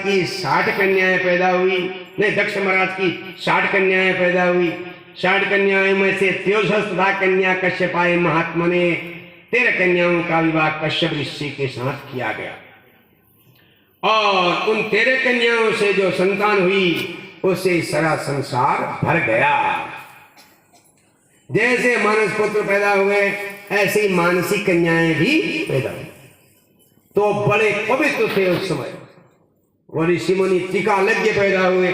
की 60 कन्याएं पैदा हुई, नहीं दक्ष महाराज की 60 कन्याएं पैदा हुई। 60 कन्याओं में से 63 कन्या कश्यपाय महात्मा ने 13 कन्याओं का विवाह कश्यप ऋषि के साथ किया गया और उन 13 कन्याओं से जो संतान हुई उससे सारा संसार भर गया। जैसे मानस पुत्र पैदा हुए ऐसे ही मानसिक कन्याएं भी पैदा हुई। तो बड़े पवित्र थे उस समय, वो ऋषि मुनि टीकालज्ञ पैदा हुए।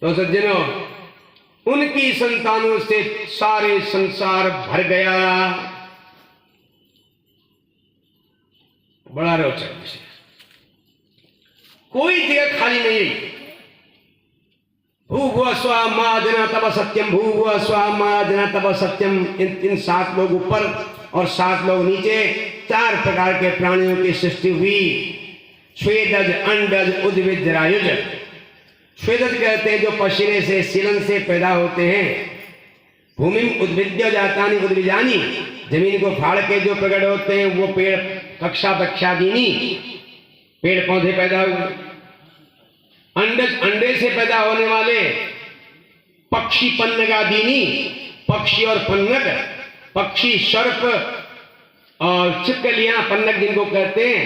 तो सज्जनों, उनकी संतानों से सारे संसार भर गया। बड़ा रोचक विषय, कोई जगह खाली नहीं। भूगुआ स्वा माजना तब सत्यम, भूगुआ स्वा माजना तब सत्यम। इन 7 लोग ऊपर और 7 लोग नीचे, 4 प्रकार के प्राणियों की सृष्टि हुई। स्वेदज, अंडज, उद्भिद, जरायुज। स्वेदज कहते हैं जो पसीने से सीलन से पैदा होते हैं। भूमि उद्भिद्य जातानि उद्भिजानी, जमीन को फाड़ के जो प्रकट होते हैं वो पेड़ कक्षा बक्षादीनी, पेड़ पौधे पैदा हुए। अंडज, अंडे से पैदा होने वाले पक्षी पन्नगादीनी, पक्षी और पन्नग, पक्षी सर्प और छिपकलियां, पन्नग जिनको कहते हैं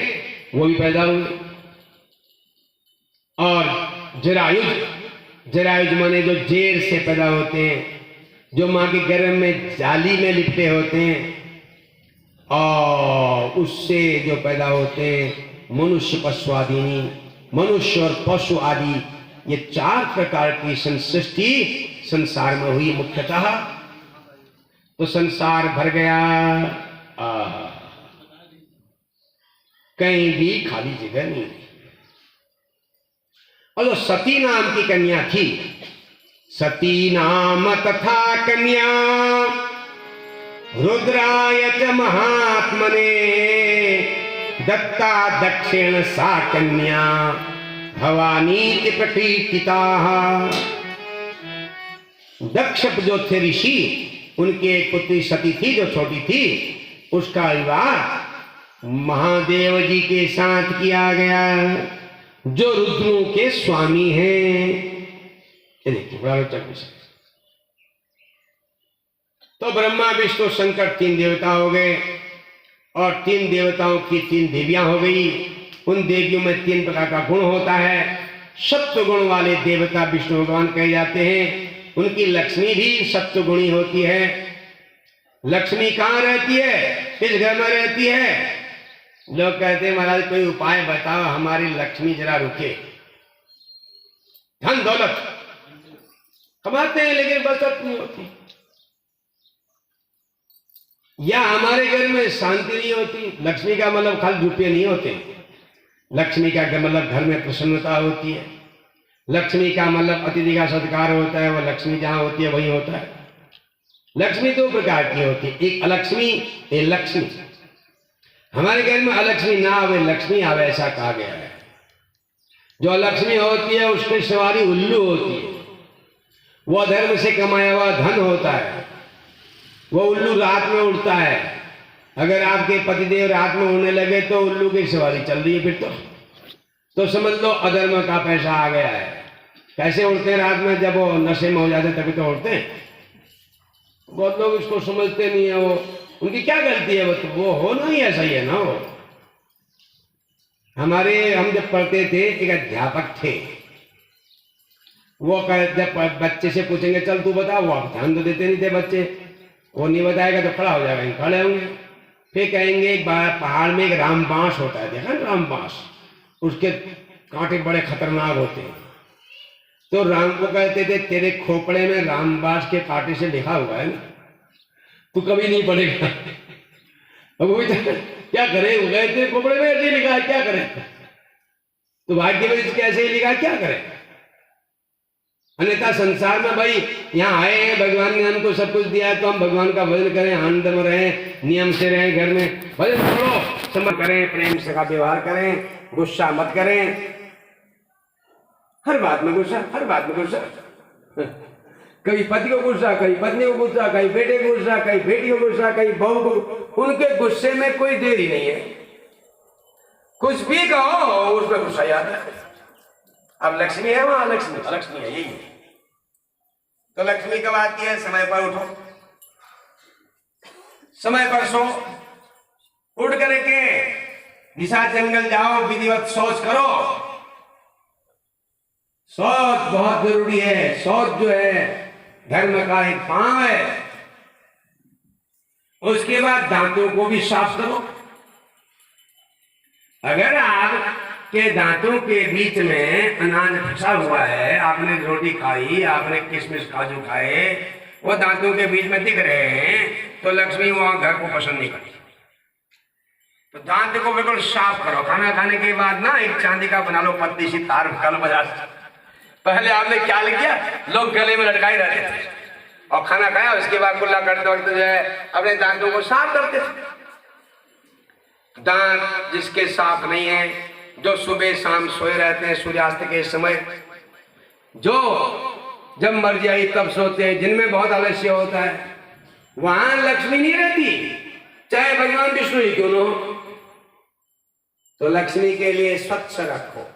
वो भी पैदा हुए। और जरायुज, जरायुज माने जो जेर से पैदा होते हैं, जो मां के गर्भ में जाली में लिपटे होते हैं और उससे जो पैदा होते हैं मनुष्य पशुआदीनी, मनुष्य और पशु आदि। ये 4 प्रकार की सृष्टि संसार में हुई मुख्यतः। तो संसार भर गया, कहीं भी खाली जगह नहीं। और जो सती नाम की कन्या थी, सती नाम तथा कन्या रुद्राय च महात्मने दत्ता दक्षिण सा कन्या भवानी प्रकीर्तिता। दक्ष जो थे ऋषि, उनकी एक पुत्री सती थी जो छोटी थी, उसका विवाह महादेव जी के साथ किया गया जो रुद्रों के स्वामी हैं। ये देखिए बड़ा रोचक विषय। तो ब्रह्मा विष्णु शंकर 3 देवता हो गए और 3 देवताओं की 3 देवियां हो गई। उन देवियों में 3 प्रकार का गुण होता है। सत्व गुण वाले देवता विष्णु भगवान कहे जाते हैं। उनकी लक्ष्मी भी सत्व गुणी होती है। लक्ष्मी कहाँ रहती है, किस घर में रहती है? लोग कहते हैं महाराज कोई उपाय बताओ हमारी लक्ष्मी जरा रुके। धन दौलत कमाते हैं लेकिन बरकत नहीं होती, या हमारे घर में शांति नहीं होती। लक्ष्मी का मतलब खाली रुपये नहीं होते, लक्ष्मी का मतलब घर में प्रसन्नता होती है। लक्ष्मी का मतलब अतिथि का सत्कार होता है, वो लक्ष्मी जहां होती है वही होता है। लक्ष्मी 2 प्रकार की होती है, एक अलक्ष्मी एक लक्ष्मी। हमारे घर में अलक्ष्मी ना आवे लक्ष्मी आवे ऐसा कहा गया है। जो अलक्ष्मी होती है उसकी सवारी उल्लू होती है, वो धर्म से कमाया हुआ धन होता है। वो उल्लू रात में उड़ता है। अगर आपके पतिदेव रात में उड़ने लगे तो उल्लू की सवारी चल रही है, फिर तो समझ लो अधर्म का पैसा आ गया है। कैसे उड़ते हैं रात में? जब वो नशे में हो जाते तभी तो उड़ते हैं। बहुत लोग इसको समझते नहीं है। वो उनकी क्या गलती है? वो होना ही ऐसा ही है ना। वो हम जब पढ़ते थे एक अध्यापक थे, वो जब बच्चे से पूछेंगे चल तू बता, वो आप ध्यान तो देते नहीं थे बच्चे। वो नहीं बताएगा तो खड़ा हो जाएगा, खड़े होंगे। फिर कहेंगे एक बार पहाड़ में एक रामबांस होता है, देखा ना रामबांस, उसके कांटे बड़े खतरनाक होते हैं। तो राम को कहते थे तेरे खोपड़े में रामबांस के कांटे से लिखा हुआ है ना, तू कभी नहीं पढ़ेगा। अब वो क्या करे, वो कहते खोपड़े में ऐसे लिखा है, क्या करे? तो भाग्य में इसके ऐसे ही लिखा, क्या करे? अन्यथा संसार में भाई यहाँ आए हैं, भगवान ने हमको सब कुछ दिया है तो हम भगवान का भजन करें, आनंद में रहें, नियम से रहें, घर में भजन करो, समझ करें, प्रेम से का व्यवहार करें, गुस्सा मत करें। हर बात में गुस्सा, हर बात में गुस्सा। कभी पति को गुस्सा, कभी पत्नी को गुस्सा, कभी बेटे को गुस्सा, कभी बेटी को गुस्सा, कभी बहू को। उनके गुस्से में कोई देरी नहीं है, कुछ भी कहो उसमें गुस्सा आता है। अब लक्ष्मी है वहां, लक्ष्मी है, यही है। तो लक्ष्मी कब आती है? समय पर उठो, समय पर सो, उठ करके दिशा जंगल जाओ, विधिवत शौच करो। शौच बहुत जरूरी है। शौच जो है धर्म का एक पांव है। उसके बाद दांतों को भी साफ करो। अगर आपके दांतों के बीच में अनाज फंसा हुआ है, आपने रोटी खाई, आपने किशमिश काजू खाए, वो दांतों के बीच में दिख रहे हैं, तो लक्ष्मी वहां घर को पसंद नहीं करती। तो दांत को बिल्कुल साफ करो। खाना खाने के बाद ना एक चांदी का बना लो पतली सी तार, कल बाजार। पहले आपने क्या किया, लोग गले में लटकाए रहते थे और खाना खाया, उसके बाद कुल्ला करते वक्त जो है अपने दांतों को साफ करते थे। दांत जिसके साफ नहीं है, जो सुबह शाम सोए रहते हैं सूर्यास्त के समय, जो जब मर्जी आई तब सोते हैं, जिनमें बहुत आलस्य होता है, वहां लक्ष्मी नहीं रहती, चाहे भगवान विष्णु ही क्यों न हो। तो लक्ष्मी के लिए स्वच्छ रखो।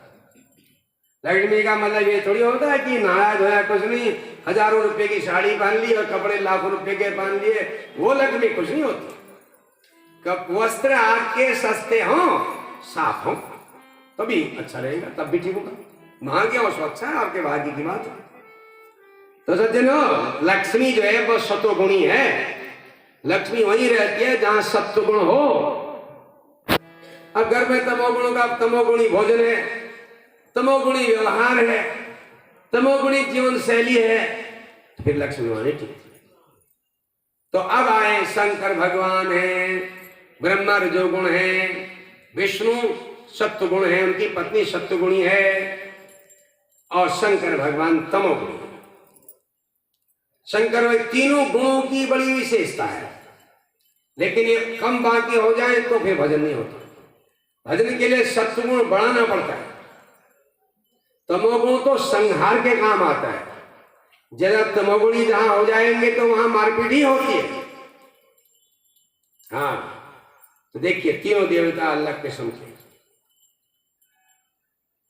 लक्ष्मी का मतलब ये थोड़ी होता है कि नाराज होया कुछ नहीं, हजारों रुपए की साड़ी पहन ली और कपड़े लाखों रुपए के पहन लिए, वो लक्ष्मी कुछ नहीं होती। कब वस्त्र आपके सस्ते हों, साफ हो, तभी अच्छा रहेगा, तब भी ठीक होगा। महंगे और स्वच्छ है, आपके भाग्य की बात है। तो सज्जनों, लक्ष्मी जो है वो सत्वगुणी है। लक्ष्मी वहीं रहती है जहां सत्वगुण हो। अब घर में तमोगुण का तमोगुणी भोजन है, तमोगुणी व्यवहार है, तमोगुणी जीवन शैली है, फिर लक्ष्मी वहां ठीक। तो अब आए शंकर भगवान है, ब्रह्मा रजोगुण है, विष्णु सत्वगुण है, उनकी पत्नी सत्वगुणी है, और शंकर भगवान तमोगुणी। शंकर में तीनों गुणों की बड़ी विशेषता है, लेकिन ये कम बाकी हो जाए तो फिर भजन नहीं होता। भजन के लिए सत्वगुण बढ़ाना पड़ता है। तमोगुण तो संहार के काम आता है। जरा तमोगुणी जहां हो जाएंगे तो वहां मारपीट ही होती है। हाँ, तो देखिए तीनों देवता अलग किस्म के।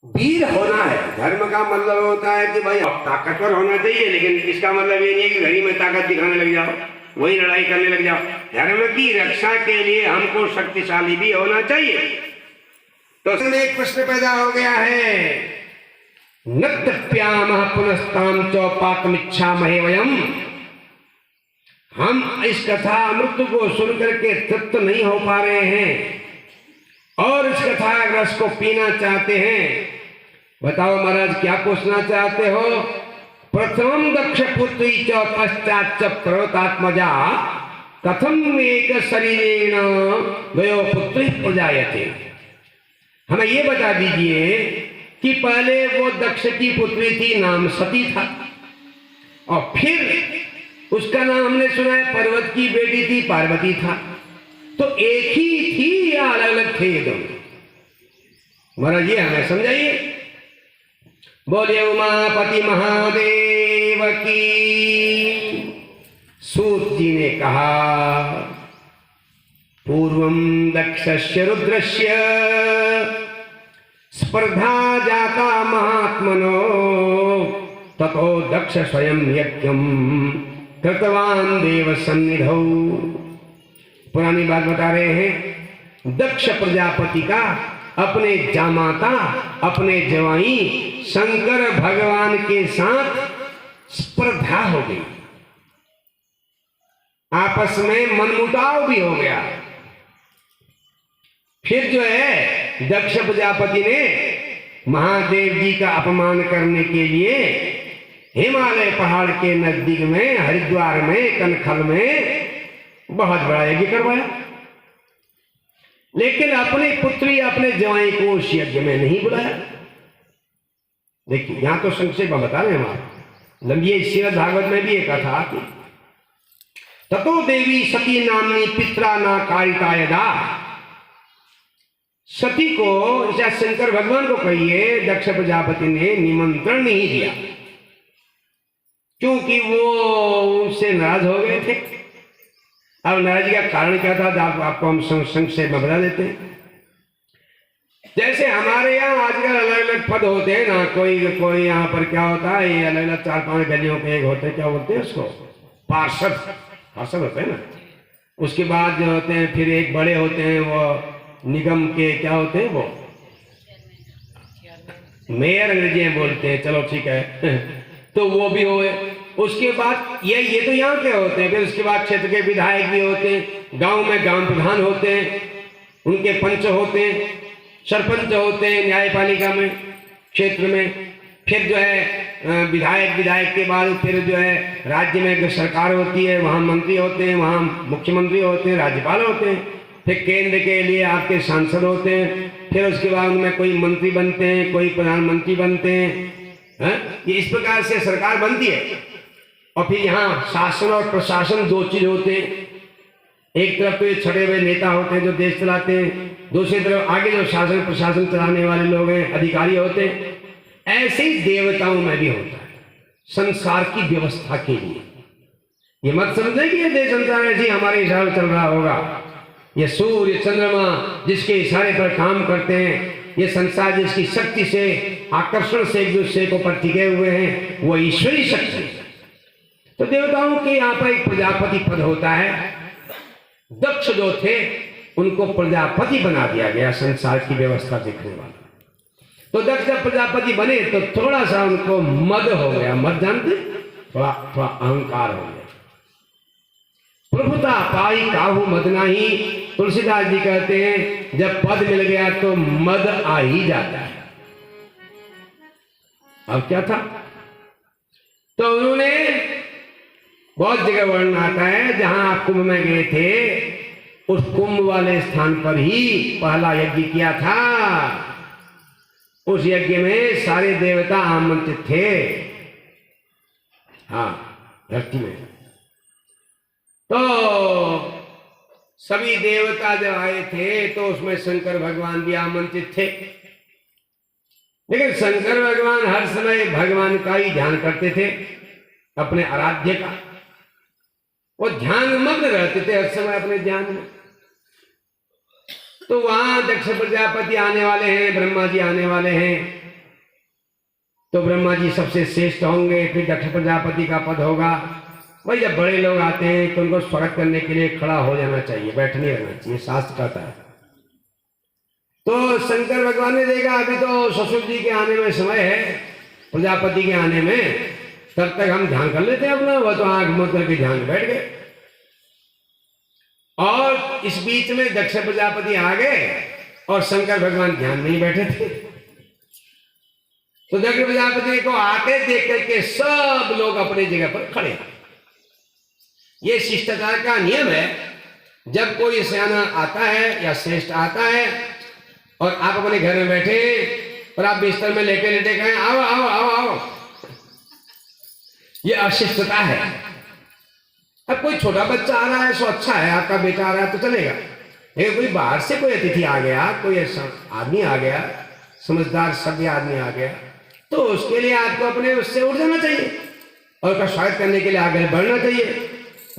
वीर होना है, धर्म का मतलब होता है कि भाई ताकतवर होना चाहिए, लेकिन इसका मतलब ये नहीं है कि घड़ी में ताकत दिखाने लग जाओ, वही लड़ाई करने लग जाओ। धर्म की रक्षा के लिए हमको शक्तिशाली भी होना चाहिए। तो एक प्रश्न पैदा हो गया है, नृत्यामः पुनस्ताम चौपाकमिच्छामहे वयम। हम इस कथा अमृत को सुनकर के तृप्त नहीं हो पा रहे हैं और इस कथा रस को पीना चाहते हैं। बताओ महाराज, क्या पूछना चाहते हो? प्रथम दक्ष पुत्री च पश्चात च पर्वतात्मजा कथम एक शरीरेण द्वयो पुत्री प्रजायते। हमें ये बता दीजिए कि पहले वो दक्ष की पुत्री थी, नाम सती था, और फिर उसका नाम हमने सुना है पर्वत की बेटी थी, पार्वती था। तो एक ही थी या अलग अलग थे ये दोनों? महाराज ये हमें समझाइए। बोलिए उमापति महादेव की। सूत जी ने कहा, पूर्वम दक्षस्य रुद्रस्य स्पर्धा जाता महात्मनो ततो दक्ष स्वयं यज्ञम कृतवान देव सन्निधौ। पुरानी बात बता रहे हैं। दक्ष प्रजापति का अपने जामाता, अपने जवाई शंकर भगवान के साथ स्पर्धा हो गई, आपस में मनमुटाव भी हो गया। फिर जो है दक्ष प्रजापति ने महादेव जी का अपमान करने के लिए हिमालय पहाड़ के नजदीक में हरिद्वार में कनखल में बहुत बड़ा यज्ञ करवाया, लेकिन अपनी पुत्री अपने जवाई को उस यज्ञ में नहीं बुलाया। देखिए यहां तो संक्षेप में बता रहे हैं हमारे लंबी श्रीमद् भागवत में भी एक कथा आती। ततो देवी सती नामनी पित्रा ना कारिता यदा। सती को या शंकर भगवान को कहिए दक्ष प्रजापति ने निमंत्रण नहीं दिया, क्योंकि वो उनसे नाराज हो गए थे। अब नाराजगी का कारण क्या था आपको हम संक्षेप में बता देते हैं। जैसे हमारे यहाँ आजकल अलग अलग पद होते हैं ना, कोई कोई यहाँ पर क्या होता है, ये अलग अलग 4-5 गलियों के एक होते हैं, क्या बोलते हैं उसको, पार्षद, पार्षद होते हैं ना। उसके बाद जो होते हैं फिर एक बड़े होते हैं वो निगम के, क्या होते हैं वो, मेयर अंग्रेजी में बोलते हैं, चलो ठीक है तो वो भी हुए। उसके बाद ये तो यहाँ के होते हैं। फिर उसके बाद क्षेत्र के विधायक भी होते हैं, गांव में ग्राम प्रधान होते हैं, उनके पंच होते हैं, सरपंच होते हैं न्यायपालिका में, क्षेत्र में। फिर जो है विधायक के बाद फिर जो है राज्य में सरकार होती है, वहाँ मंत्री होते हैं, वहाँ मुख्यमंत्री होते हैं, राज्यपाल होते हैं। फिर केंद्र के लिए आपके सांसद होते हैं। फिर उसके बाद उनमें कोई मंत्री बनते हैं, कोई प्रधानमंत्री बनते हैं। ये इस प्रकार से सरकार बनती है। और फिर यहाँ शासन और प्रशासन दो चीज होते हैं। एक तरफ तो ये छड़े हुए नेता होते हैं जो देश चलाते हैं, दूसरी तरफ आगे जो शासन प्रशासन चलाने वाले लोग हैं, अधिकारी होते हैं। ऐसे ही देवताओं में भी होता है, संसार की व्यवस्था के लिए। ये मत समझे कि ये देश संसार ऐसे हमारे हिसाब चल रहा होगा। ये सूर्य चंद्रमा जिसके इशारे पर काम करते हैं, ये संसार जिसकी शक्ति से, आकर्षण से एक दूसरे को पर टिके हुए हैं, वो ईश्वरी शक्ति। तो देवताओं के यहाँ पर एक प्रजापति पद होता है। दक्ष जो थे उनको प्रजापति बना दिया गया, संसार की व्यवस्था देखने वाला। तो दक्ष जब प्रजापति बने तो थोड़ा सा उनको मद हो गया। मद जानते, थोड़ा अहंकार हो गया। प्रभुता पाई काहू मद नाही। तुलसीदास जी कहते हैं जब पद मिल गया तो मद आ ही जाता है। अब क्या था, तो उन्होंने बहुत जगह वर्णन आता है, जहां आप कुंभ में गए थे उस कुंभ वाले स्थान पर ही पहला यज्ञ किया था। उस यज्ञ में सारे देवता आमंत्रित थे। हाँ, धरती में तो सभी देवता जब आए थे तो उसमें शंकर भगवान भी आमंत्रित थे। लेकिन शंकर भगवान हर समय भगवान का ही ध्यान करते थे, अपने आराध्य का। वो ध्यान मग्न रहते थे हर समय अपने ध्यान में। तो वहां दक्ष प्रजापति आने वाले हैं, ब्रह्मा जी आने वाले हैं। तो ब्रह्मा जी सबसे श्रेष्ठ होंगे, फिर दक्ष प्रजापति का पद होगा। भाई जब बड़े लोग आते हैं तो उनको स्वागत करने के लिए खड़ा हो जाना चाहिए, बैठ नहीं रहना चाहिए, शास्त्र कहता है। तो शंकर भगवान ने देखा अभी तो ससुर जी के आने में समय है, प्रजापति के आने में, तब तक हम ध्यान कर लेते हैं अपना। वो तो आंख मूंद करके ध्यान बैठ गए। और इस बीच में दक्ष प्रजापति आ गए और शंकर भगवान ध्यान नहीं बैठे थे। तो दक्ष प्रजापति को आते देख करके सब लोग अपनी जगह पर खड़े। ये शिष्टाचार का नियम है। जब कोई सियाना आता है या श्रेष्ठ आता है और आप अपने घर में बैठे और आप बिस्तर में लेटे लेटे कहें आओ आओ आओ आओ, ये अशिष्टता है। अब कोई छोटा बच्चा आ रहा है सो अच्छा है, आपका बेटा आ रहा है तो चलेगा। लेकिन कोई बाहर से कोई अतिथि आ गया, कोई ऐसा आदमी आ गया, समझदार सभ्य आदमी आ गया, तो उसके लिए आपको अपने उससे उठ जाना चाहिए और उसका स्वागत करने के लिए आगे बढ़ना चाहिए।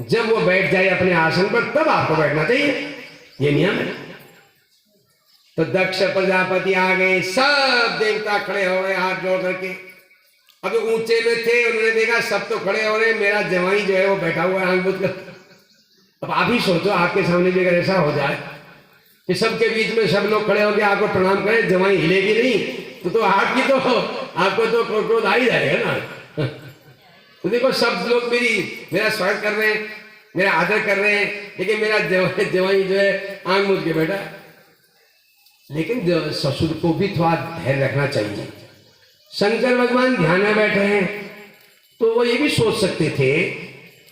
जब वो बैठ जाए अपने आसन पर तब आपको बैठना चाहिए, ये नियम है। तो दक्ष प्रजापति आ गए, सब देवता खड़े हो गए हाथ जोड़ करके। अब ऊंचे में थे, उन्होंने देखा सब तो खड़े हो रहे, मेरा जवाई जो है वो बैठा हुआ है आंख बूझ कर। अब आप ही सोचो आपके सामने भी अगर ऐसा हो जाए कि सबके बीच में सब लोग खड़े होकर आपको प्रणाम करें, जवाई हिलेगी नहीं तो हाथ की तो आपको तो क्रोध आ ही जाएगा ना। तो देखो सब लोग मेरा स्वागत कर रहे हैं, मेरा आदर कर रहे हैं, लेकिन मेरा जवाई जो है आंख मूंद के बैठा। लेकिन ससुर को भी थोड़ा धैर्य रखना चाहिए। शंकर भगवान ध्यान में बैठे हैं तो वो ये भी सोच सकते थे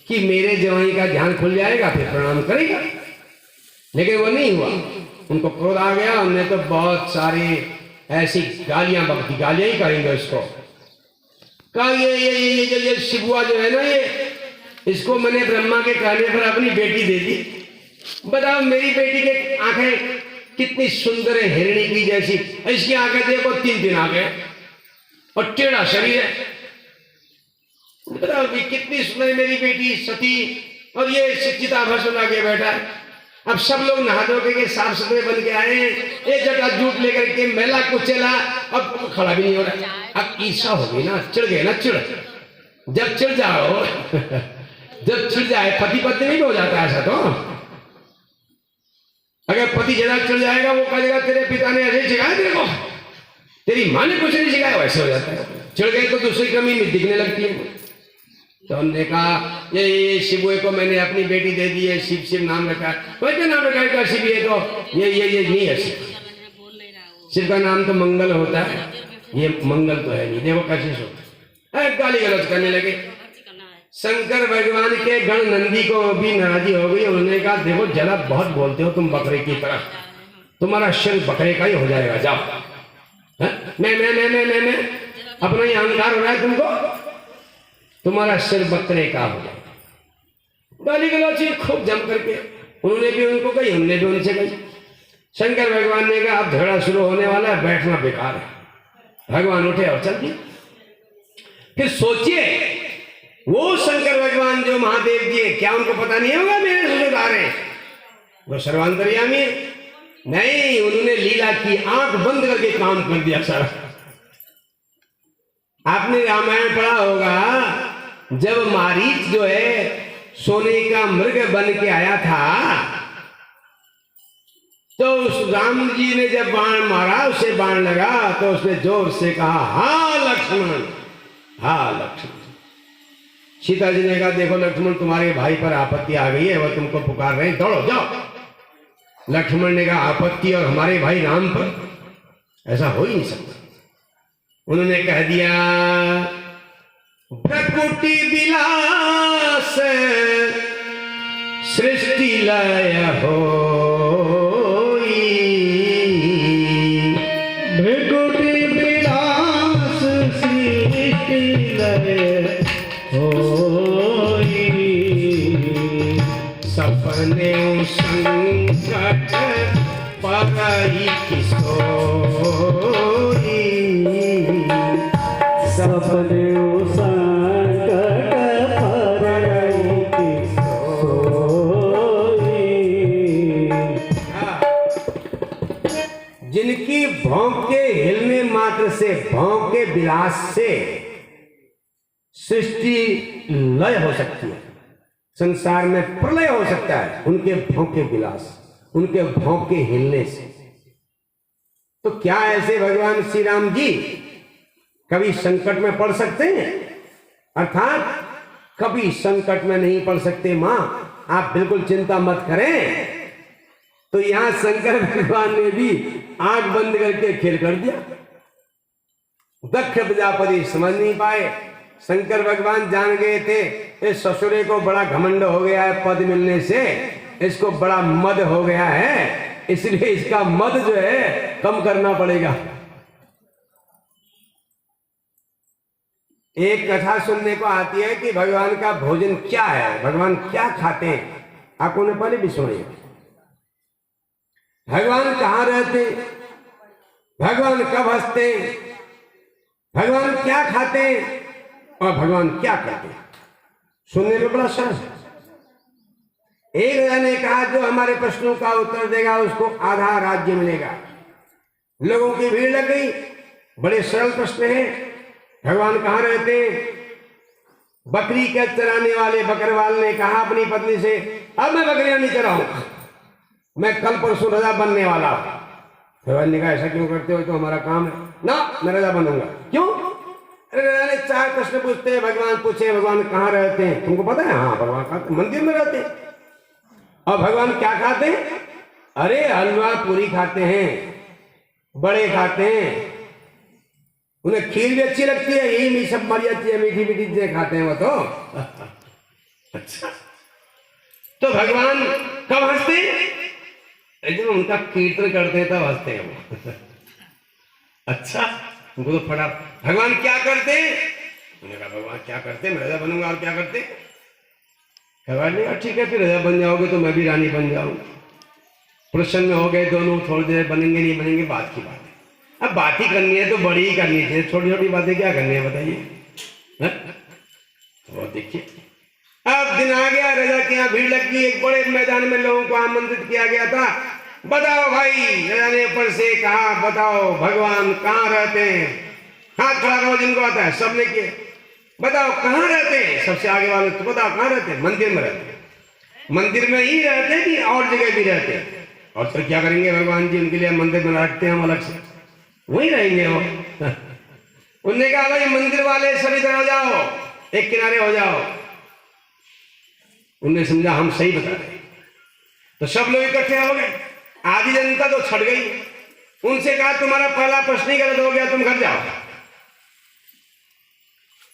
कि मेरे जवाई का ध्यान खुल जाएगा फिर प्रणाम करेगा, लेकिन वो नहीं हुआ। उनको क्रोध आ गया। उन्होंने तो बहुत सारी ऐसी गालियां बकती, गालियां ही कहेंगे उसको। कहा ये शिबुआ जो है ना, ये इसको मैंने ब्रह्मा के कहने पर अपनी बेटी दे दी। बताओ मेरी बेटी के आंखें कितनी सुंदर है, हिरणी की जैसी। इसकी आंखें देखो 3 आंखें और टेढ़ा शरीर है। बताओ कितनी सुंदर मेरी बेटी सती, और ये चिता भस्म लगा के बैठा है। अब सब लोग नहा धो के साफ सुथरे बन के आए, एक जगह जूट लेकर के मेला कुचेला, अब खड़ा भी नहीं हो रहा। अब ईर्षा हो गई ना, चिढ़ गए ना, चिढ़ जब चिढ़ जाओ जब चिढ़ जाए, पति पत्नी में भी हो जाता है ऐसा। तो अगर पति ज्यादा चिढ़ जाएगा, वो कहेगा तेरे पिता ने ऐसे सिखाया तेरे को, तेरी माँ ने कुछ नहीं सिखाया, वैसे हो जाता है। चिढ़ गए तो दूसरी कमी में दिखने लगती है। तो हमने कहा ये शिवुए को मैंने अपनी बेटी दे दी है, शिव शिव नाम रखा। कोई क्या नाम रखा है? शिव है तो ये नहीं है शिव। शिव का नाम तो मंगल होता है, ये मंगल तो है नहीं। देखो कैसे सोचते, गाली गलौज करने लगे। शंकर भगवान के गण नंदी को भी नाराजी हो गई। उन्होंने कहा देखो जरा बहुत बोलते हो तुम बकरे की तरह, तुम्हारा शरीर बकरे का ही हो जाएगा, जाओ। मैं अपना ही अहंकार हो रहा है तुमको, तुम्हारा सिर बकरे का हो जाए। गाली गलौज खूब जम करके उन्होंने भी उनको कही, हमने भी उनसे कही। शंकर भगवान ने कहा अब झगड़ा शुरू होने वाला है, बैठना बेकार है। भगवान उठे और चल दिए। फिर सोचिए वो शंकर भगवान जो महादेव जी है, क्या उनको पता नहीं होगा मेरे ससुराल है? वो सर्वांतर्यामी नहीं, उन्होंने लीला की, आंख बंद करके काम कर दिया सारा। आपने रामायण पढ़ा होगा, जब मारीच जो है सोने का मृग बन के आया था, तो उस राम जी ने जब बाण मारा, उसे बाण लगा तो उसने जोर से कहा हा लक्ष्मण, हा लक्ष्मण। सीता जी ने कहा देखो लक्ष्मण तुम्हारे भाई पर आपत्ति आ गई है, वह तुमको पुकार रहे हैं, दौड़ो जाओ। लक्ष्मण ने कहा आपत्ति और हमारे भाई राम पर? ऐसा हो ही नहीं सकता। उन्होंने कह दिया प्रकृति विलास सृष्टि लय होई, प्रकृति विलास सृष्टि लय होई, सपने संकट परई किशोरी, सपने संकट परई किशोरी। जिनकी भौंक के हिलने मात्र से, भौंक के विलास से सृष्टि लय हो सकती है, संसार में प्रलय हो सकता है, उनके भौंके विलास, उनके भौंके हिलने से। तो क्या ऐसे भगवान श्री राम जी कभी संकट में पड़ सकते हैं? अर्थात कभी संकट में नहीं पड़ सकते। मां आप बिल्कुल चिंता मत करें। तो यहां शंकर भगवान ने भी आंख बंद करके खेल कर दिया। दक्ष प्रजापति समझ नहीं पाए। शंकर भगवान जान गए थे इस ससुरे को बड़ा घमंड हो गया है पद मिलने से, इसको बड़ा मद हो गया है, इसलिए इसका मद जो है कम करना पड़ेगा। एक कथा सुनने को आती है कि भगवान का भोजन क्या है, भगवान क्या खाते हैं। आप उन्हें पहले भी सुनिए। भगवान कहाँ रहते, भगवान कब हंसते, भगवान क्या खाते और भगवान क्या करते, सुनने में बड़ा सरस है। एक राजा ने कहा जो हमारे प्रश्नों का उत्तर देगा उसको आधा राज्य मिलेगा। लोगों की भीड़ लग गई। बड़े सरल प्रश्न हैं। भगवान कहाँ रहते? बकरी के चराने वाले बकरवाल ने कहा अपनी पत्नी से अब मैं बकरियां नहीं चराऊंगा, मैं कल परसों राजा बनने वाला हूं। भगवान ने कहा ऐसा क्यों करते हो, तो हमारा काम है ना, मैं राजा बनूंगा। क्यों? अरे चार प्रश्न पूछते हैं। भगवान पूछे भगवान कहाँ रहते हैं, तुमको पता है? हाँ भगवान खाते मंदिर में रहते हैं। और भगवान क्या खाते हैं? अरे हलवा पूरी खाते हैं, बड़े खाते हैं, उन्हें खीर भी अच्छी लगती है, यही सब मरी अच्छी है, मीठी मीठी चीजें खाते हैं वो तो। अच्छा तो भगवान कब हंसते हैं? जब उनका कीर्तन करते हैं तब हंसते हैं वो। अच्छा उनको तो फटा। भगवान क्या करते हैं? उन्होंने कहा भगवान क्या करते, मैं राजा बनूंगा। और क्या करते? भगवान ने कहा ठीक है फिर राजा बन जाओगे तो मैं भी रानी बन जाऊंगा। प्रसन्न हो गए दोनों। थोड़ी देर बनेंगे नहीं बनेंगे बात की बात है। अब बात ही करनी है तो बड़ी ही करनी चाहिए, छोटी छोटी बातें क्या करनी है बताइए। तो देखिए अब दिन आ गया, राजा के यहाँ भीड़ लग गई, एक बड़े मैदान में लोगों को आमंत्रित किया गया था। बताओ भाई, राजा ने ऊपर से कहा, बताओ भगवान कहाँ रहते हैं? हाथ खड़ा करो जिनको आता है। सबने किए, बताओ कहाँ रहते हैं? सबसे आगे वाले तो बताओ कहाँ रहते हैं? मंदिर में रहते हैं। मंदिर में ही रहते हैं कि और जगह भी रहते हैं? और तो क्या करेंगे भगवान जी, उनके लिए मंदिर में रखते हैं हम अलग से, वही रहेंगे वो। उन्होंने कहा भाई मंदिर वाले सभी तरह हो जाओ, एक किनारे हो जाओ। उन्हें समझा हम सही बता रहे, तो सब लोग इकट्ठे हो गए। आधी जनता तो छट गई। उनसे कहा तुम्हारा पहला प्रश्न ही गलत हो गया, तुम घर जाओ।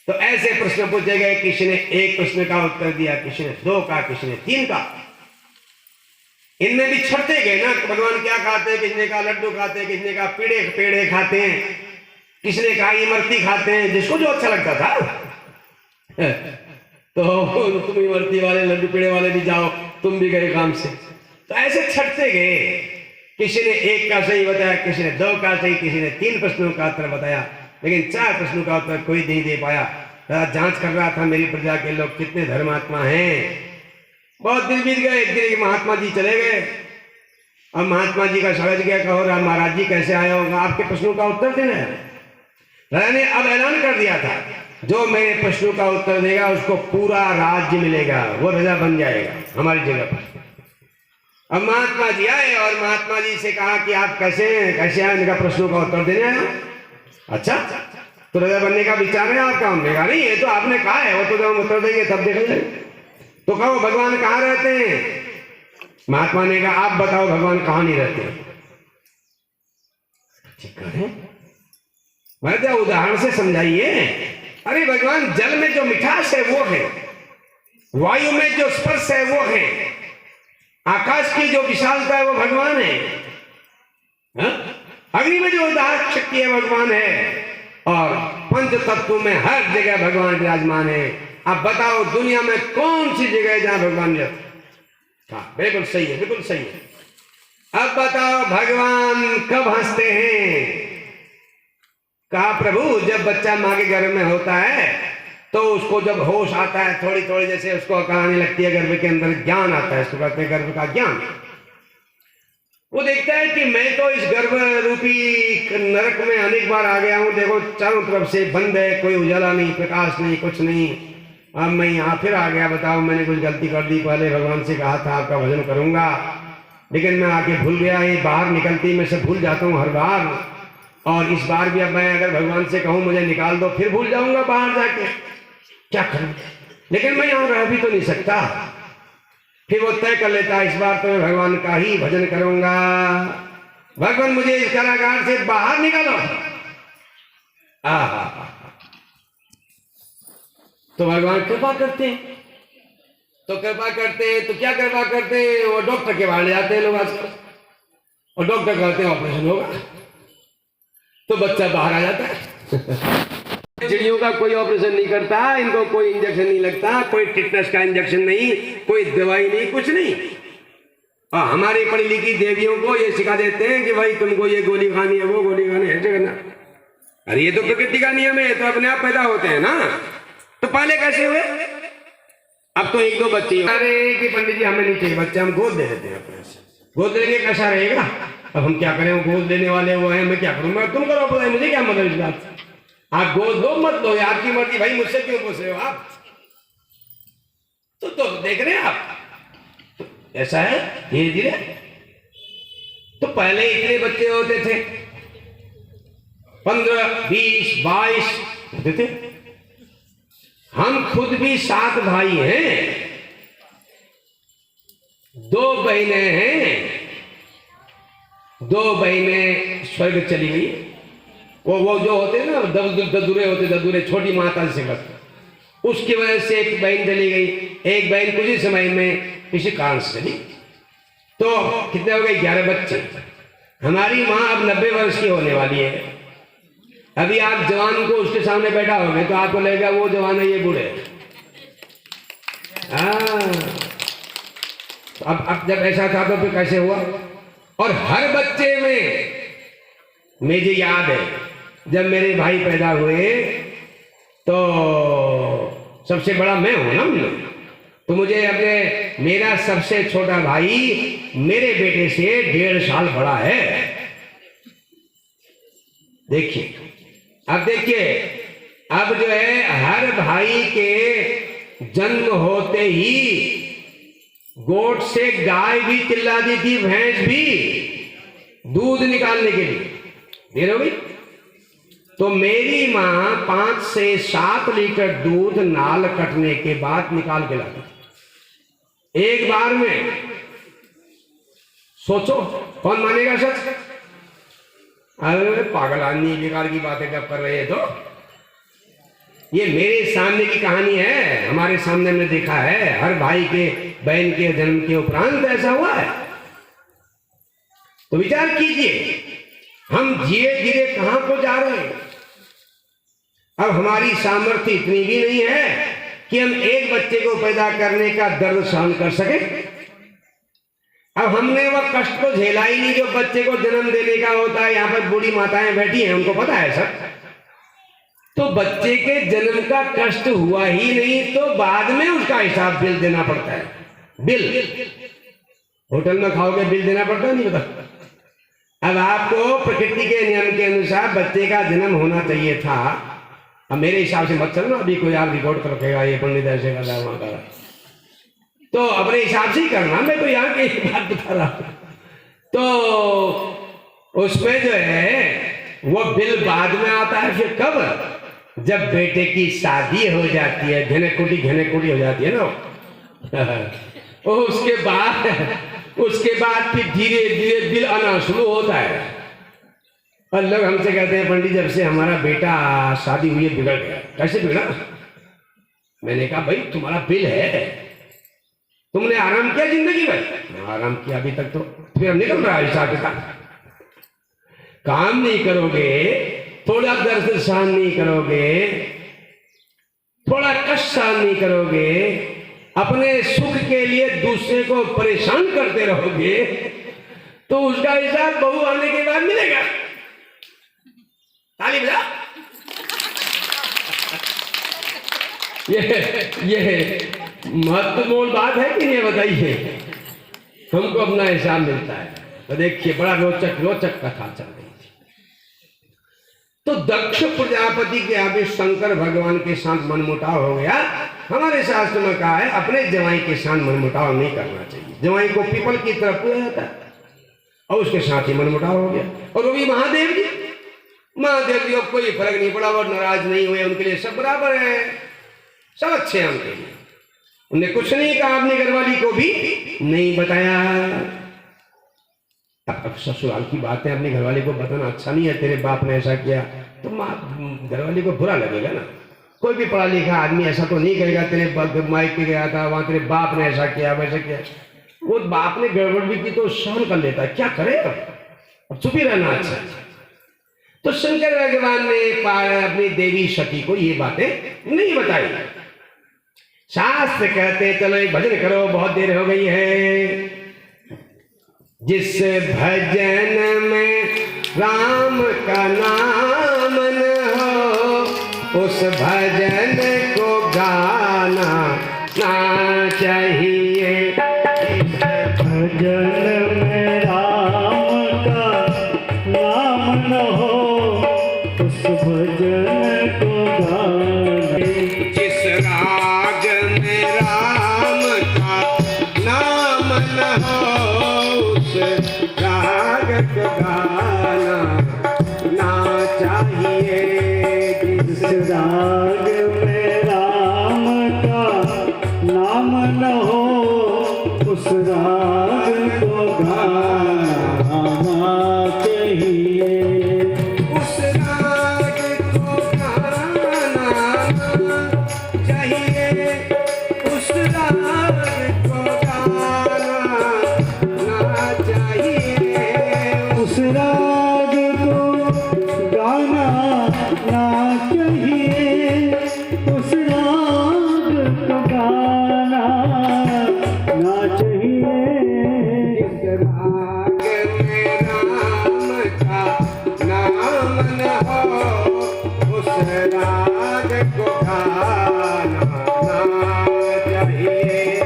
तो ऐसे प्रश्न पूछे गए, किसी ने एक प्रश्न का उत्तर दिया, किसी ने 2 का, किसी ने 3 का। इनमें भी छटते गए ना, भगवान क्या खाते हैं? किसने कहा लड्डू खाते हैं, किसने कहा पेड़े खाते हैं, किसने कहा इमरती खाते हैं, जिसको जो अच्छा लगता था। तो तुम इमरती वाले लड्डू पेड़े वाले भी जाओ, तुम भी गए काम से। तो ऐसे छटते गए। किसी ने 1 का सही बताया, किसी ने 2 का सही, किसी ने 3 प्रश्नों का उत्तर बताया, लेकिन 4 प्रश्नों का उत्तर कोई नहीं दे पाया। जांच कर रहा था मेरी प्रजा के लोग कितने धर्मात्मा हैं। बहुत दिन बीत गए। एक दिन महात्मा जी चले गए। अब महात्मा जी का समझ गया, कहो महाराज जी कैसे आया होगा, आपके प्रश्नों का उत्तर देना है। राजा ने अब ऐलान कर दिया था, जो मेरे प्रश्नों का उत्तर देगा उसको पूरा राज्य मिलेगा, वो राजा बन जाएगा हमारी जगह पर। अब महात्मा जी आए और महात्मा जी से कहा कि आप कैसे आए? इनका प्रश्नों का उत्तर देने आए। अच्छा, तो राजा बनने का विचार है आपका? हमने कहा नहीं, ये तो आपने कहा है, वो तो जब हम उत्तर देंगे तब देखेंगे। तो कहो भगवान कहाँ रहते हैं? महात्मा ने कहा आप बताओ भगवान कहाँ नहीं रहते? ठीक है, मैं उदाहरण से समझाइए। अरे भगवान जल में जो मिठास है वो है, वायु में जो स्पर्श है वो है, आकाश की जो विशालता है वो भगवान है, अग्नि में जो उदाहरण शक्ति है भगवान है, और पंच तत्वों में हर जगह भगवान विराजमान है। अब बताओ दुनिया में कौन सी जगह है जहां भगवान रहते? हाँ बिल्कुल सही है, बिल्कुल सही है। अब बताओ भगवान कब हंसते हैं? कहा प्रभु जब बच्चा माँ के गर्भ में होता है तो उसको जब होश आता है, थोड़ी थोड़ी जैसे उसको कहानी लगती है, गर्भ के अंदर ज्ञान आता है, उसको कहते हैं गर्भ का ज्ञान। वो देखता है कि मैं तो इस गर्भ रूपी नरक में अनेक बार आ गया हूं, देखो चारों तरफ से बंद है, कोई उजाला नहीं, प्रकाश नहीं, कुछ नहीं। अब मैं यहाँ फिर आ गया, बताओ मैंने कुछ गलती कर दी? पहले भगवान से कहा था आपका भजन करूंगा, लेकिन मैं आके भूल गया। ये बाहर निकलती मैं सब भूल जाता हूँ हर बार, और इस बार भी अब मैं अगर भगवान से कहूँ मुझे निकाल दो, फिर भूल जाऊंगा बाहर जाके, क्या करूं? लेकिन मैं यहाँ रह भी तो नहीं सकता। फिर वो तय कर लेता है इस बार तो मैं भगवान का ही भजन करूंगा, भगवान मुझे इस कारागार से बाहर निकालो। तो भगवान कृपा करते हैं, तो कृपा करते हैं, तो क्या कृपा करते हैं? वो डॉक्टर के बाहर ले जाते हैं लोग आजकल, और डॉक्टर कहते हैं ऑपरेशन होगा, तो बच्चा बाहर आ जाता है। चिड़ियों का कोई ऑपरेशन नहीं करता, इनको कोई इंजेक्शन नहीं लगता, कोई टिटनस का इंजेक्शन नहीं, कोई दवाई नहीं, कुछ नहीं। और हमारी पढ़ी लिखी देवियों को ये सिखा देते हैं कि भाई तुमको ये गोली खानी है, वो गोली खानी है, ऐसे करना। अरे ये तो प्रकृति का नियम है, ये तो अपने आप पैदा होते हैं ना। तो पहले कैसे हुए? अब तो 1-2 बच्चे, अरे कि पंडित जी हमें नहीं चाहिए बच्चे, हम गोद दे देते हैं अपने से। गोद देंगे कैसा रहेगा? अब हम क्या करें, गोद देने वाले वो हैं, मैं क्या करूंगा? तुम करो, पता मुझे क्या मतलब इस बात। आप गोद लो मत लो, आपकी मर्जी, भाई मुझसे क्यों पूछ रहे हो आप? तो देख रहे हैं आप, तो ऐसा है धीरे धीरे। तो पहले इतने बच्चे होते थे, 15, 20, 22 होते थे। हम खुद भी 7 भाई हैं, 2 बहनें हैं, 2 बहनें स्वर्ग चली गई। वो जो होते हैं ना ददुरे होते, ददुरे छोटी माता से बस, उसकी वजह से एक बहन चली गई। एक बहन कुछ ही समय में किसी कारण से चली, तो कितने हो गए? 11 बच्चे। हमारी माँ अब 90 वर्ष की होने वाली है। अभी आप जवान को उसके सामने बैठा होगे तो आपको लगेगा वो जवान है, ये बूढ़े। अब जब ऐसा था तो फिर कैसे हुआ? और हर बच्चे में मुझे याद है जब मेरे भाई पैदा हुए तो सबसे बड़ा मैं हूं ना, तो मुझे अपने, मेरा सबसे छोटा भाई मेरे बेटे से 1.5 साल बड़ा है। देखिए, अब देखिए, अब जो है हर भाई के जन्म होते ही गोट से गाय भी चिल्लाती थी, भैंस भी, दूध निकालने के लिए। देर हो गई तो मेरी मां 5 से 7 लीटर दूध नाल कटने के बाद निकाल के लाती एक बार में। सोचो कौन मानेगा सच? अरे पागल आदमी, बेकार की बातें कब कर रहे हैं? तो ये मेरे सामने की कहानी है, हमारे सामने हमने देखा है। हर भाई के बहन के जन्म के उपरांत ऐसा हुआ है। तो विचार कीजिए, हम धीरे धीरे कहां को जा रहे हैं। अब हमारी सामर्थ्य इतनी भी नहीं है कि हम एक बच्चे को पैदा करने का दर्द सहन कर सके। अब हमने वह कष्ट को झेला ही नहीं जो बच्चे को जन्म देने का होता है। यहां पर बूढ़ी माताएं बैठी हैं, उनको पता है सब। तो बच्चे के जन्म का कष्ट हुआ ही नहीं तो बाद में उसका हिसाब बिल देना पड़ता है। बिल होटल में खाओगे, बिल देना पड़ता है, नहीं पता। अब आपको प्रकृति के नियम के अनुसार बच्चे का जन्म होना चाहिए था। अब मेरे हिसाब से मत चलना, अभी कोई आप रिकॉर्ड कर रखेगा, ये पंडित ऐसे कर रहा है, वहां कर रहा है, तो अपने हिसाब से ही करना। मैं तो यहाँ की बात बता रहा हूं। तो उसमें जो है वो बिल बाद में आता है। फिर कब? जब बेटे की शादी हो जाती है, घने-कुटी हो जाती है ना, उसके बाद फिर धीरे धीरे बिल आना शुरू होता है। और लोग हमसे कहते हैं, पंडित जब से हमारा बेटा शादी हुई है बिगड़ गया। कैसे बिगड़ा? मैंने कहा भाई तुम्हारा बिल है, तुमने आराम किया जिंदगी में? आराम किया अभी तक। तो फिर निकल रहा है हिसाब किताब। काम नहीं करोगे, थोड़ा दर्द सहन नहीं करोगे, थोड़ा कष्ट सहन नहीं करोगे, अपने सुख के लिए दूसरे को परेशान करते रहोगे, तो उसका हिसाब बहू आने के बाद मिलेगा। ताली बजा। ये महत्वपूर्ण बात है कि नहीं, बताइए। हमको अपना हिसाब मिलता है। तो देखिए, बड़ा रोचक कथा चल रही थी। तो दक्ष प्रजापति के आगे शंकर भगवान के साथ मनमुटाव हो गया। हमारे शास्त्र में कहा है अपने जवाई के साथ मनमुटाव नहीं करना चाहिए। जवाई को पीपल की तरफ पूजा जाता है और उसके साथ ही मनमुटाव हो गया। और वो भी महादेव जी को कोई फर्क नहीं पड़ा, वो नाराज नहीं हुए, उनके लिए सब बराबर है, सब अच्छे हैं उनके लिए। उन्हें कुछ नहीं कहा, अपनी घरवाली को भी नहीं बताया। अब ससुराल की बातें अपनी घरवाली को बताना अच्छा नहीं है। तेरे बाप ने ऐसा किया तो घरवाली को बुरा लगेगा ना। कोई भी पढ़ा लिखा आदमी ऐसा तो नहीं कहेगा तेरे माइक पे गया था, वहां तेरे बाप ने ऐसा किया वैसा किया। वो बाप ने गड़बड़ भी की तो सहन कर लेता, क्या करे, अब चुप ही रहना अच्छा। तो शंकर भगवान ने अपनी देवी सती को ये बातें नहीं बताई। शास्त्र कहते चलो एक भजन करो, बहुत देर हो गई है। जिस भजन में राम का नाम न हो, उस भजन को गाना ना चाहिए। इस भजन में राम का नाम न हो, उस भजन को गाना। जिस राग में राम का नाम न हो, उस राग को गाना ना चाहिए। जिस राग में राम का नाम न हो, उस राग को गाना चाहिए। उस राग को गाना चाहिए, उस राग को गाना ना चाहिए। उस राग को गाना ना चाहिए। उस राग को गाना ना चाहिए। जिस राग में राम का नाम न हो, उस राग को गाना ना चाहिए।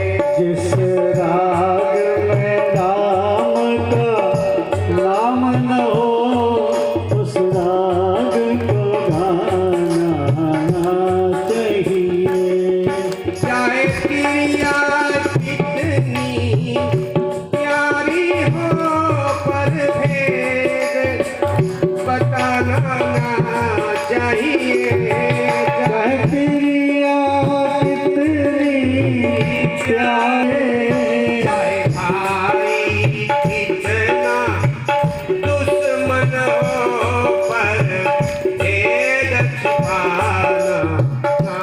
चाहिए। चाहे प्रिया कितनी प्यारे, चाहे भाई कितना दुश्मन हो, पर भेद छुपाना ना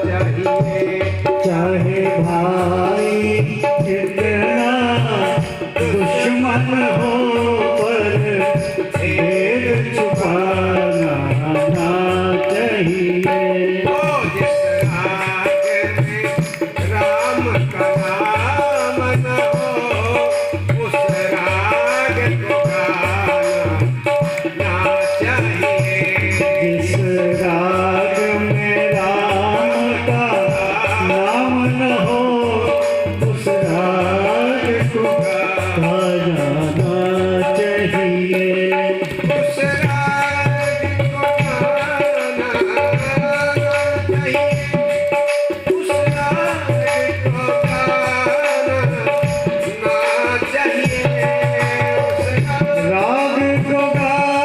चाहिए। चाहे भाई कितना दुश्मन हो, पर भेद छुपाना ना चाहिए। ओ जिस राग में राम का नाम न हो, उस राग को गाना ना चाहिए। जिस राग में राम का नाम न हो, उस राग को गाना चाहिए। उस राग को गाना चाहिए। उस राग को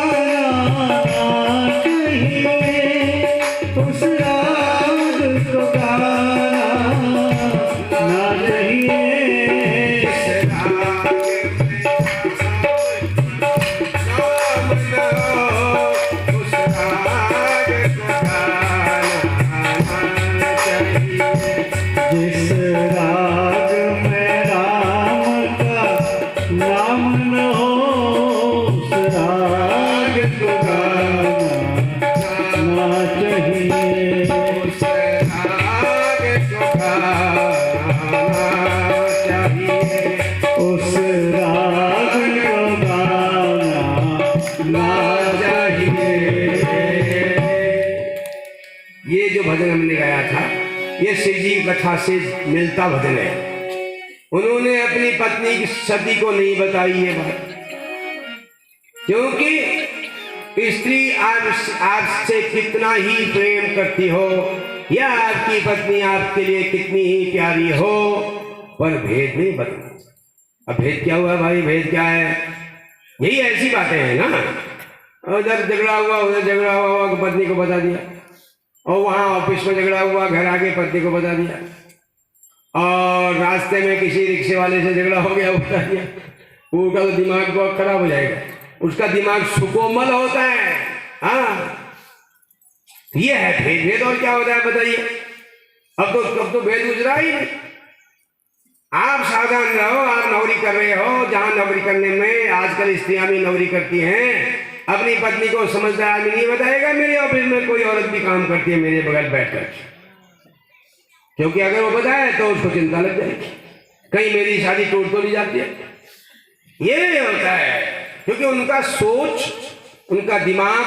गाना ना चाहिए। उस राग को गाना चाहिए, उस राग को गाना ना चाहिए। जिस राग में राम का नाम न हो, उस राग को गाना ना चाहिए। उस राग को गाना ना चाहिए। ये जो भजन हमने गाया था, ये शिव जी की कथा से मिलता भजन है। उन्होंने अपनी पत्नी की सती को नहीं बताई ये बात, क्योंकि स्त्री आपसे कितना ही प्रेम करती हो, या आपकी पत्नी आपके लिए कितनी ही प्यारी हो, पर भेद नहीं बदलना। अब भेद क्या हुआ भाई? भेद क्या है? यही ऐसी बातें हैं ना। और जब झगड़ा हुआ, उधर झगड़ा हुआ, पत्नी को बता दिया, और वहां ऑफिस में झगड़ा हुआ, घर आके पत्नी को बता दिया, और रास्ते में किसी रिक्शे वाले से झगड़ा हो गया, बता दिया। उसका तो दिमाग बहुत खराब हो जाएगा, उसका दिमाग सुकोमल होता है। हाँ, ये है भेद। भेद और क्या होता है बताइए? अब तो भेद गुजरा ही नहीं। आप सावधान रहो, आप नौकरी कर रहे हो, जहां नौकरी करने में आजकल स्त्रियां भी नौकरी करती हैं, अपनी पत्नी को समझदार आदमी नहीं बताएगा मेरे ऑफिस में कोई औरत भी काम करती है मेरे बगल बैठकर, क्योंकि अगर वो बताए तो उसको चिंता लग जाएगी, कहीं मेरी शादी टूट तो नहीं जाती है। ये होता है, क्योंकि उनका सोच, उनका दिमाग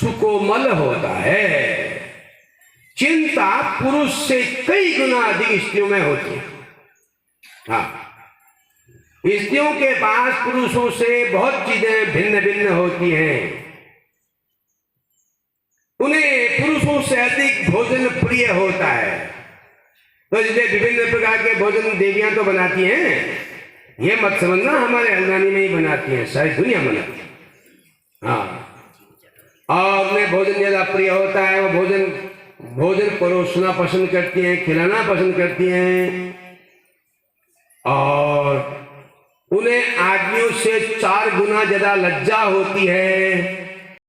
सुकोमल होता है। चिंता पुरुष से कई गुना अधिक स्त्रियों में होती है। हाँ, स्त्रियों के पास पुरुषों से बहुत चीजें भिन्न भिन्न होती हैं। उन्हें पुरुषों से अधिक भोजन प्रिय होता है। तो इसलिए विभिन्न प्रकार के भोजन देवियां तो बनाती हैं, ये मत समझना हमारे हल्द्वानी में ही बनाती हैं, सारी दुनिया बनाती है। हाँ, और उन्हें भोजन ज्यादा प्रिय होता है, वो भोजन परोसना पसंद करती हैं, खिलाना पसंद करती हैं, और उन्हें आदमियों से 4 गुना ज्यादा लज्जा होती है।